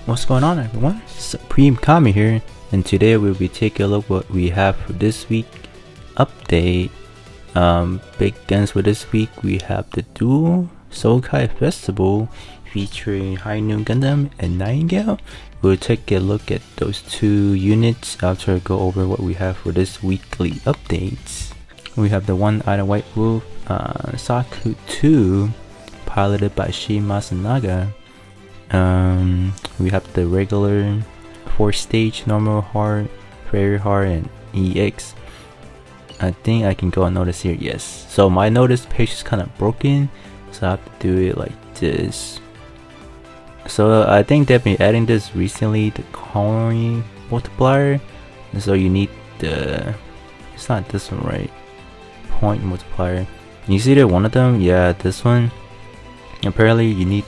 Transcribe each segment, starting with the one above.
What's going on, everyone? Supreme Kami here, and today we'll be taking a look what we have for this week update. Big guns for this week, we have the dual Sokai festival featuring Hi-Nu Gundam and Nightingale. We'll take a look at those two units after I go over what we have for this weekly updates. We have the one-eyed white wolf, Saku 2, piloted by Shin Masanaga. We have the regular 4-stage, normal hard, very hard, and EX. I think I can go and notice here, yes. So my notice page is kind of broken, so I have to do it like this. So I think they've been adding this recently, the coin multiplier. And so you need the, it's not this one, right? Point multiplier. You see that one of them? Yeah, this one. Apparently you need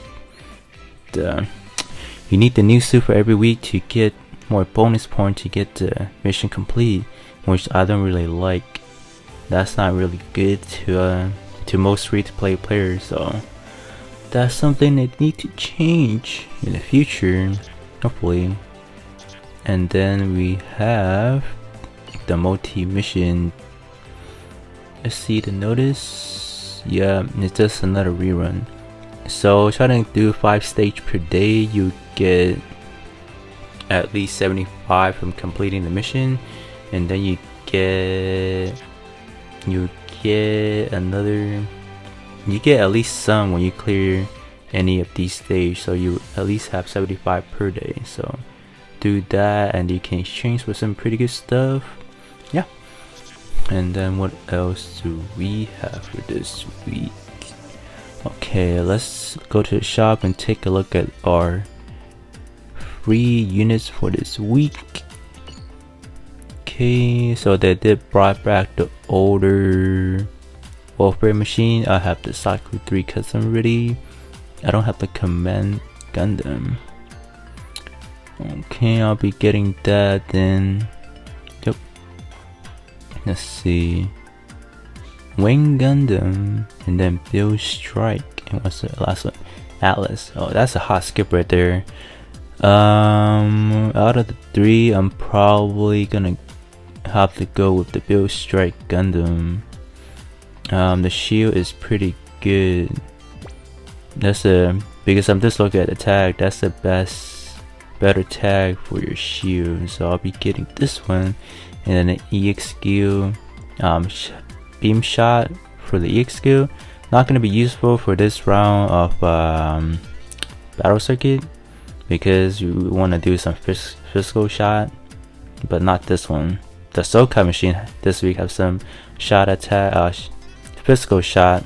the new suit for every week to get more bonus points to get the mission complete, which I don't really like. That's not really good to most free-to-play players, so that's something they need to change in the future, hopefully. And then we have the multi-mission. Let's see the notice. Yeah, it's just another rerun. So trying to do 5 stages per day, you get at least 75 from completing the mission, and then you get at least some when you clear any of these stages, so you at least have 75 per day. So do that and you can exchange for some pretty good stuff. Yeah. And then what else do we have for this week? Okay, let's go to the shop and take a look at our free units for this week. Okay, so they did brought back the older welfare machine. I have the Saku 3 custom ready. I don't have the command Gundam. Okay, I'll be getting that then. Yep. Let's see. Wing Gundam, and then Build Strike, and what's the last one? Atlas. Oh, that's a hot skip right there. Out of the 3, I'm probably gonna have to go with the Build Strike Gundam. The shield is pretty good. That's because I'm just looking at the tag. That's the better tag for your shield. So I'll be getting this one, and then an EX skill. Beam shot for the EX skill. Not going to be useful for this round of battle circuit because you want to do some physical shot, but not this one. The Sokai machine this week have some shot attack, physical shot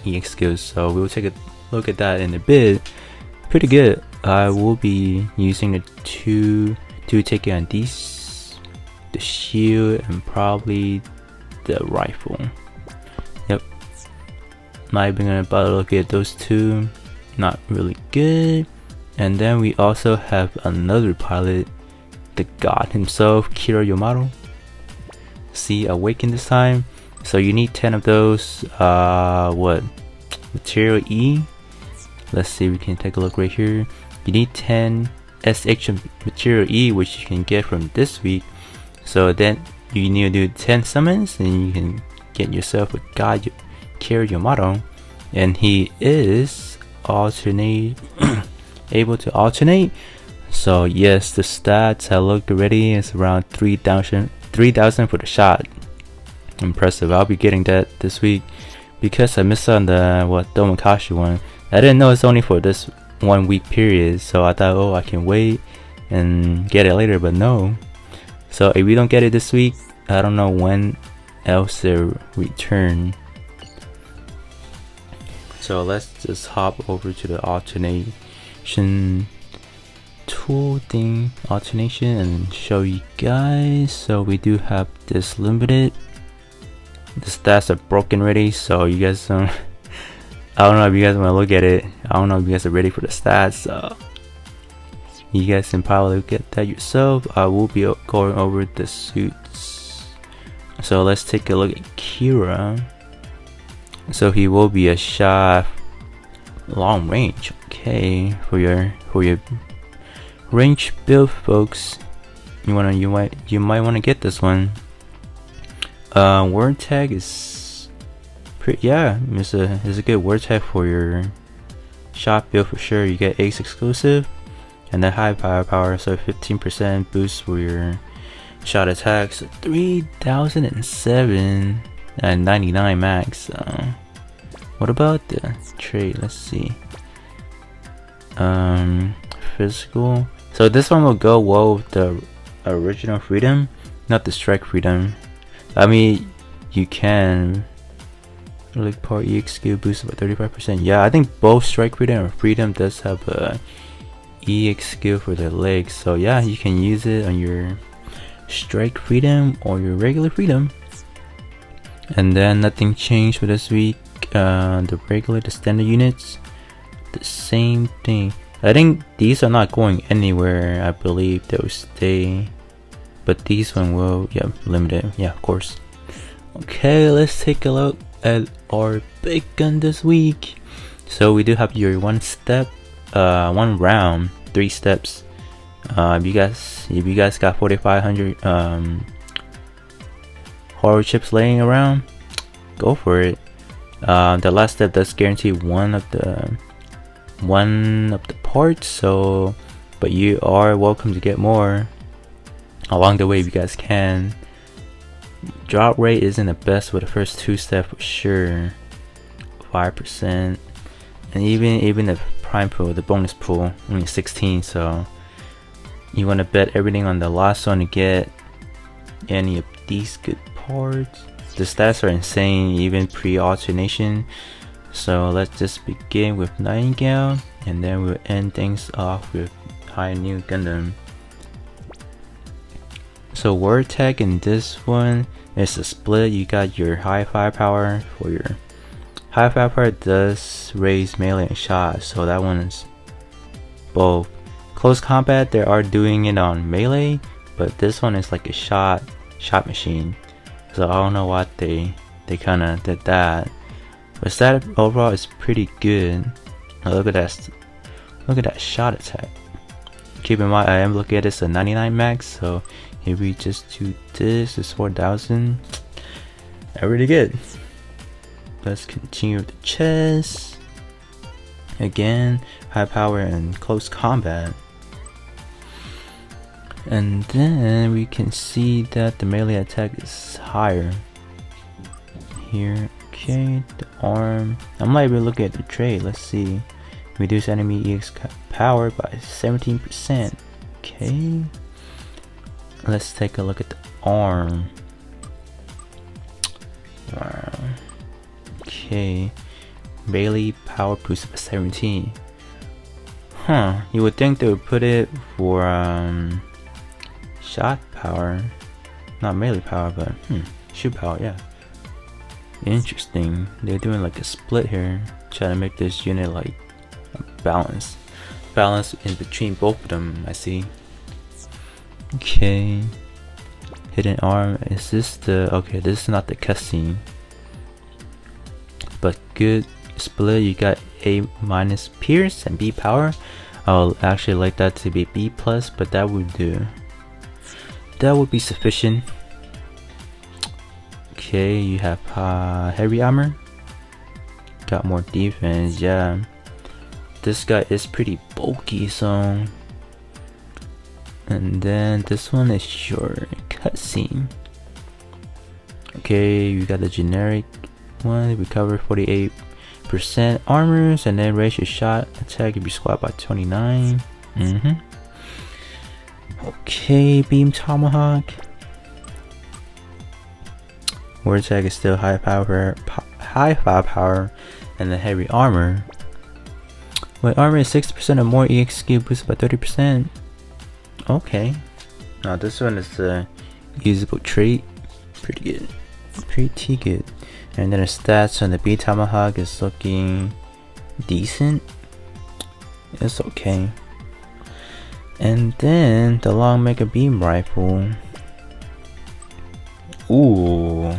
EX skills, so we'll take a look at that in a bit. Pretty good. I will be using the two to take on these, the shield and probably the rifle. Yep. Might be gonna about look at those two. Not really good. And then we also have another pilot, the god himself, Yamato. See, awaken this time. So you need 10 of those. What? Material E. Let's see, we can take a look right here. You need 10 SH material E, which you can get from this week. So then you need to do 10 summons and you can get yourself a god Yamato, and he is able to alternate. So yes, the stats I looked already is around 3,000 for the shot. Impressive. I'll be getting that this week because I missed on the Domakashi one. I didn't know it's only for this 1 week period, so I thought, oh, I can wait and get it later, but no. So if we don't get it this week, I don't know when else they'll return. So let's just hop over to the alternation tool thing, alternation, and show you guys. So we do have this limited. The stats are broken already, so you guys don't. I don't know if you guys want to look at it. I don't know if you guys are ready for the stats. So you guys can probably look at that yourself. I will be going over the suits. So let's take a look at Kira. So he will be a shot long range. Okay, for your range build, folks, you might want to get this one. Word tag is it's a good word tag for your shot build for sure. You get ace exclusive and then high firepower, so 15% boost for your shot attacks. 3007 and 99 max. What about the trade? Let's see. Physical. So this one will go well with the original freedom, not the strike freedom. I mean, you can like part EX skill boost by 35%. Yeah, I think both strike freedom and freedom does have a EX skill for the legs. So yeah, you can use it on your strike freedom or your regular freedom. And then nothing changed for this week. The standard units, the same thing. I think these are not going anywhere. I believe they'll stay, but these one will, yeah, limited. Yeah, of course. Okay, let's take a look at our big gun this week. So we do have your one round, 3 steps. If you guys got 4,500 horror chips laying around, go for it. The last step does guarantee one of the parts, so but you are welcome to get more along the way if you guys can. Drop rate isn't the best with the first 2 steps for sure, 5%, and even the prime pool, the bonus pool, only 16. So you want to bet everything on the last one to get any of these good parts. The stats are insane, even pre-alternation. So let's just begin with Nightingale, and then we'll end things off with Hi-Nu Gundam. So word tag in this one is a split. You got your high firepower. For your high firepower does raise melee and shot, so that one is both. Close combat, they are doing it on melee, but this one is like a shot machine. So I don't know what they kind of did that. But stat overall is pretty good. Now look at that shot attack. Keep in mind I am looking at this at 99 max, so if we just do this, it's 4,000. Really good. Let's continue with the chest. Again, high power and close combat. And then we can see that the melee attack is higher here. Okay, the arm. I'm not even looking at the trade. Let's see. Reduce enemy EX power by 17%. Okay. Let's take a look at the arm. Wow. Okay. Melee power boost by 17. Huh. You would think they would put it for shot power. Not melee power, but shoot power, yeah. Interesting. They're doing like a split here, trying to make this unit like balance in between both of them. I see. Okay, hidden arm. Is this the okay? This is not the cutscene, but good split. You got A- Pierce and B power. I'll actually like that to be B+, but that would do. That would be sufficient. Okay, you have heavy armor. Got more defense, yeah. This guy is pretty bulky, so. And then this one is your cutscene. Okay, you got the generic one. Recover 48% armors, and then raise your shot attack if you squat by 29. Okay, beam tomahawk. Word tag is still high firepower, and the heavy armor. When armor is 60% or more, EX skill boosted by 30%. Okay. Now this one is a usable trait. Pretty good. Pretty good. And then the stats on the B tomahawk is looking decent. It's okay. And then the long mega beam rifle. Ooh.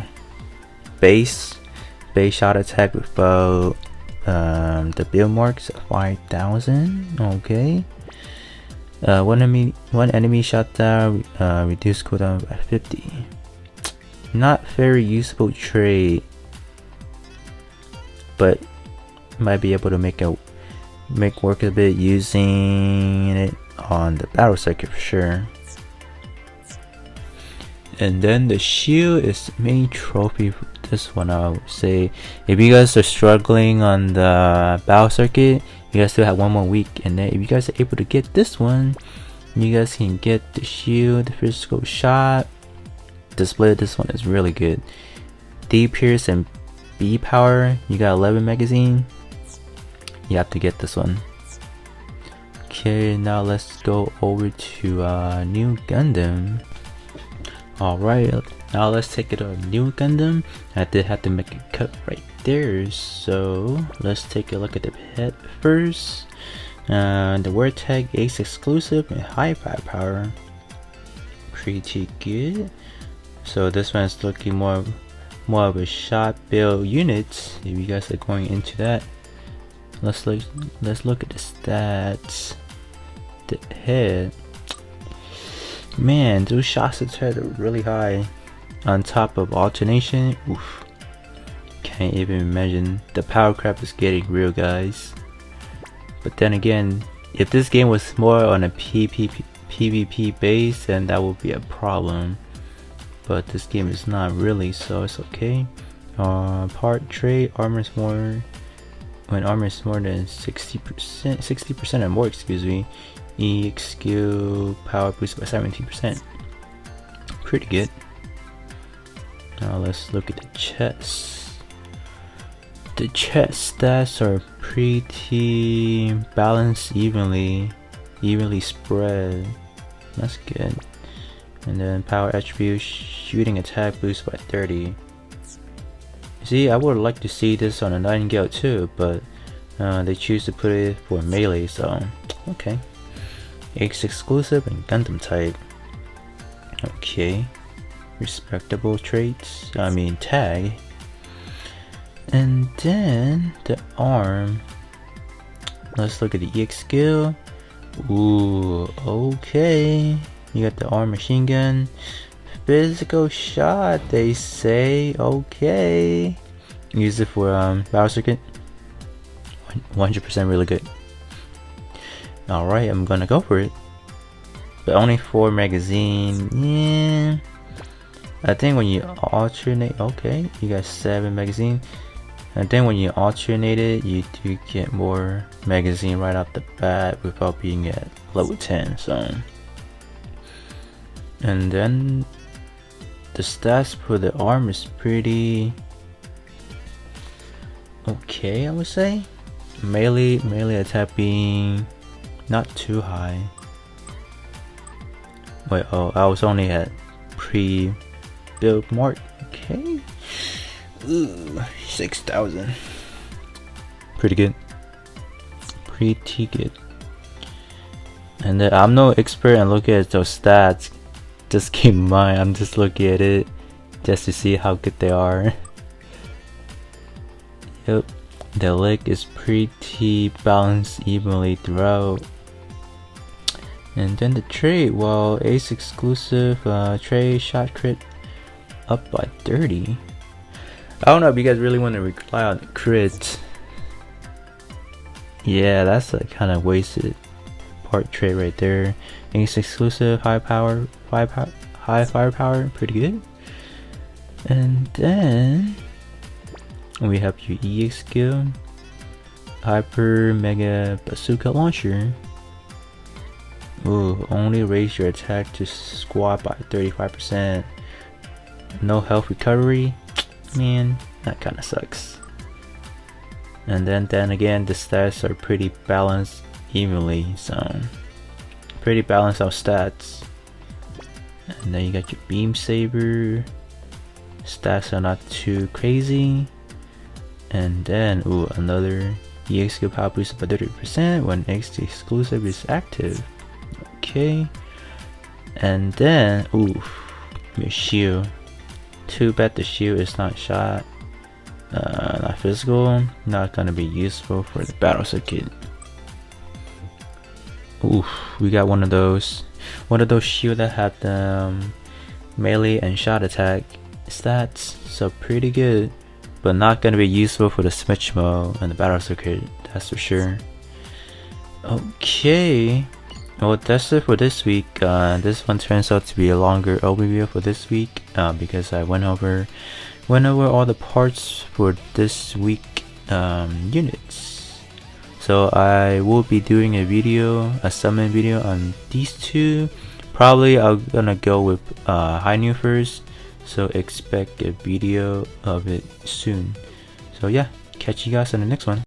Base shot attack with bow. The build marks 5,000. Okay. One enemy shot down, reduce cooldown by 50. Not very useful trait, but might be able to make work a bit using it on the battle circuit for sure. And then the shield is the main trophy for this one. I would say if you guys are struggling on the battle circuit, you guys still have one more week, and then if you guys are able to get this one, you guys can get the shield, the physical shot. The split of this one is really good. D Pierce and B Power, you got 11 magazine. You have to get this one. Okay, now let's go over to New Gundam. Alright, now let's take it to New Gundam. I did have to make a cut right there, so let's take a look at the head first. The word tag Ace exclusive and high firepower. Pretty good. So this one is looking more of a shot build unit. If you guys are going into that, let's look at the stats. The head, man, those shots at head are really high. On top of alternation, oof, can't even imagine. The power crap is getting real, guys. But then again, if this game was more on a PvP base, then that would be a problem. But this game is not really, so it's okay. Part trait, armor is more. When armor is more than 60% or more, excuse me, EX skill power boost by 17%. Pretty good. Now let's look at the chest. The chest stats are pretty balanced, evenly spread. That's good. And then power attribute, shooting attack boost by 30. See, I would like to see this on a Nightingale too, but they choose to put it for melee, so okay. X exclusive and Gundam type. Okay. Respectable traits. I mean tag. And then the arm. Let's look at the EX skill. Ooh, okay. You got the arm machine gun. Physical shot, they say. Okay. Use it for battle circuit. 100% really good. Alright, I'm gonna go for it. But only 4 magazine. Yeah. I think when you alternate, okay, you got 7 magazine. And then when you alternate it, you do get more magazine right off the bat without being at level 10. So, and then the stats for the arm is pretty okay, I would say. Melee attack being not too high. Wait, oh, I was only at pre-build mark. Okay. Ooh, 6,000. Pretty good. Pretty good. And then I'm no expert and looking at those stats. Just keep in mind, I'm just looking at it just to see how good they are. Yep. The leg is pretty balanced evenly throughout. And then the trait, well, Ace exclusive trait shot crit up by 30. I don't know if you guys really want to rely on the crit. Yeah, that's a kind of wasted part trait right there. Ace exclusive high firepower, pretty good. And then we have your EX skill, hyper mega bazooka launcher. Ooh, only raise your attack to squad by 35%. No health recovery. Man, that kind of sucks. And then again, the stats are pretty balanced evenly, so pretty balanced out stats. And then you got your beam saber. Stats are not too crazy. And then, ooh, another EX skill power boost by 30% when X exclusive is active. Okay. And then, ooh, your shield. Too bad the shield is not shot, not physical, not gonna be useful for the battle circuit. Oof, we got one of those shield that had the melee and shot attack stats, so pretty good, but not gonna be useful for the switch mode and the battle circuit, that's for sure. Okay, well that's it for this week. This one turns out to be a longer overview for this week because I went over all the parts for this week units. So I will be doing a summon video on these two. Probably I'm gonna go with Hi-Nu first, so expect a video of it soon. So yeah, catch you guys in the next one.